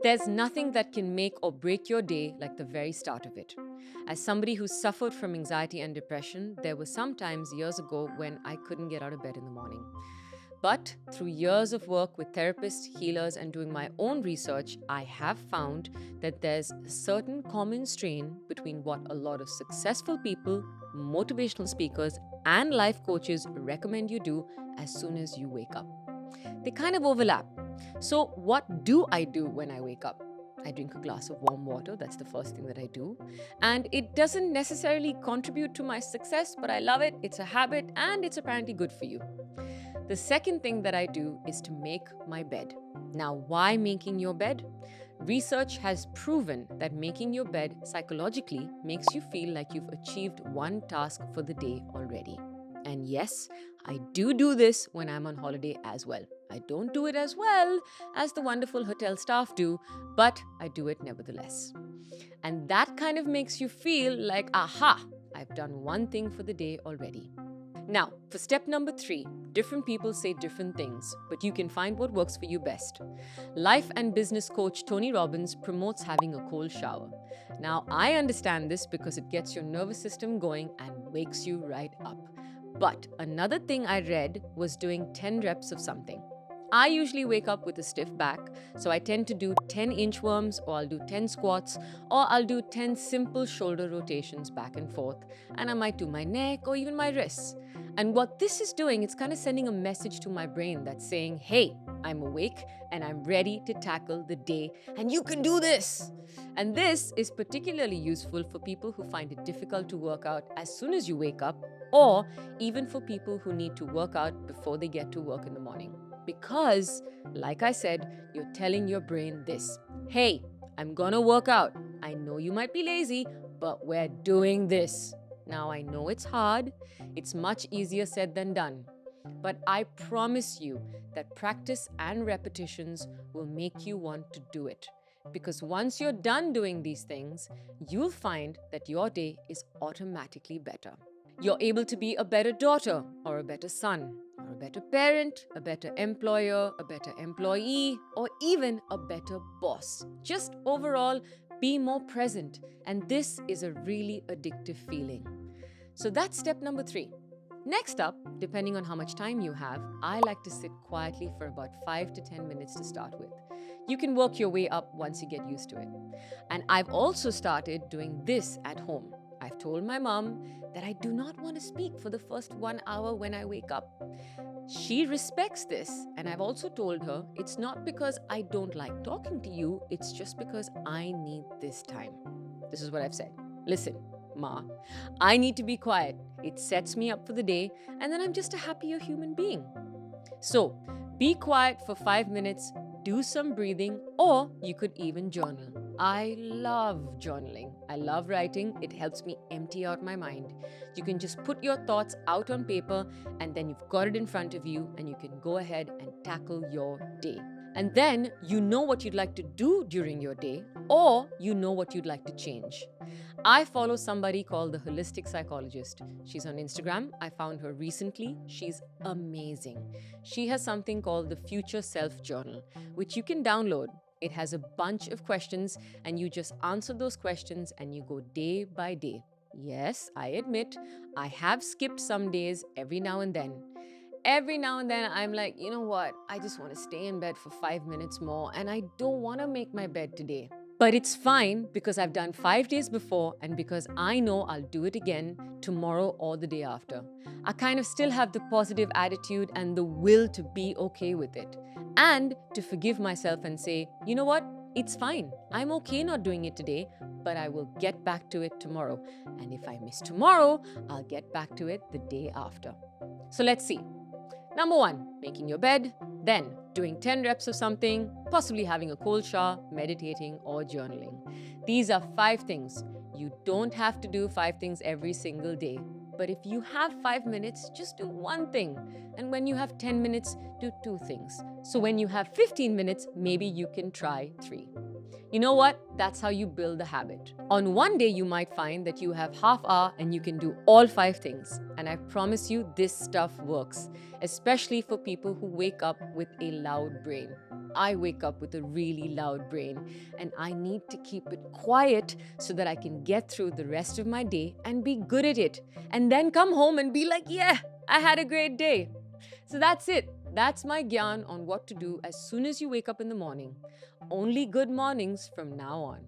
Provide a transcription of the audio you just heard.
There's nothing that can make or break your day like the very start of it. As somebody who suffered from anxiety and depression, there were some times years ago when I couldn't get out of bed in the morning. But through years of work with therapists, healers, and doing my own research, I have found that there's a certain common strain between what a lot of successful people, motivational speakers, and life coaches recommend you do as soon as you wake up. They kind of overlap. So, what do I do when I wake up? I drink a glass of warm water. That's the first thing that I do. And it doesn't necessarily contribute to my success, but I love it. It's a habit and it's apparently good for you. The second thing that I do is to make my bed. Now, why making your bed? Research has proven that making your bed psychologically makes you feel like you've achieved one task for the day already. And yes, I do this when I'm on holiday as well. I don't do it as well as the wonderful hotel staff do, but I do it nevertheless. And that kind of makes you feel like, aha, I've done one thing for the day already. Now, for step number 3, different people say different things, but you can find what works for you best. Life and business coach Tony Robbins promotes having a cold shower. Now, I understand this because it gets your nervous system going and wakes you right up. But another thing I read was doing 10 reps of something. I usually wake up with a stiff back, so I tend to do 10 inchworms, or I'll do 10 squats, or I'll do 10 simple shoulder rotations back and forth, and I might do my neck or even my wrists. And what this is doing, it's kind of sending a message to my brain that's saying, hey, I'm awake and I'm ready to tackle the day, and you can do this. And this is particularly useful for people who find it difficult to work out as soon as you wake up, or even for people who need to work out before they get to work in the morning. Because, like I said, you're telling your brain this: hey, I'm gonna work out. I know you might be lazy, but we're doing this. Now, I know it's hard, it's much easier said than done. But I promise you that practice and repetitions will make you want to do it. Because once you're done doing these things, you'll find that your day is automatically better. You're able to be a better daughter, or a better son, or a better parent, a better employer, a better employee, or even a better boss. Just overall, be more present. And this is a really addictive feeling. So that's step number 3. Next up, depending on how much time you have, I like to sit quietly for about 5 to 10 minutes to start with. You can work your way up once you get used to it. And I've also started doing this at home. I've told my mom that I do not want to speak for the first 1 hour when I wake up. She respects this, and I've also told her it's not because I don't like talking to you, it's just because I need this time. This is what I've said. Listen, Ma, I need to be quiet. It sets me up for the day, and then I'm just a happier human being. So, be quiet for 5 minutes, do some breathing, or you could even journal. I love journaling. I love writing. It helps me empty out my mind. You can just put your thoughts out on paper, and then you've got it in front of you, and you can go ahead and tackle your day. And then you know what you'd like to do during your day, or you know what you'd like to change. I follow somebody called the Holistic Psychologist. She's on Instagram. I found her recently. She's amazing. She has something called the Future Self Journal, which you can download. It has a bunch of questions, and you just answer those questions and you go day by day. Yes, I admit, I have skipped some days every now and then. Every now and then, I'm like, you know what? I just want to stay in bed for 5 minutes more, and I don't want to make my bed today. But it's fine because I've done 5 days before, and because I know I'll do it again tomorrow or the day after. I kind of still have the positive attitude and the will to be okay with it. And to forgive myself and say, you know what? It's fine. I'm okay not doing it today, but I will get back to it tomorrow. And if I miss tomorrow, I'll get back to it the day after. So let's see. Number 1, making your bed. Then, doing 10 reps of something, possibly having a cold shower, meditating, or journaling. These are 5 things. You don't have to do 5 things every single day. But if you have 5 minutes, just do 1 thing. And when you have 10 minutes, do 2 things. So when you have 15 minutes, maybe you can try 3. You know what? That's how you build the habit. On one day, you might find that you have half hour and you can do all 5 things. And I promise you, this stuff works, especially for people who wake up with a loud brain. I wake up with a really loud brain and I need to keep it quiet so that I can get through the rest of my day and be good at it. And then come home and be like, yeah, I had a great day. So that's it. That's my gyan on what to do as soon as you wake up in the morning. Only good mornings from now on.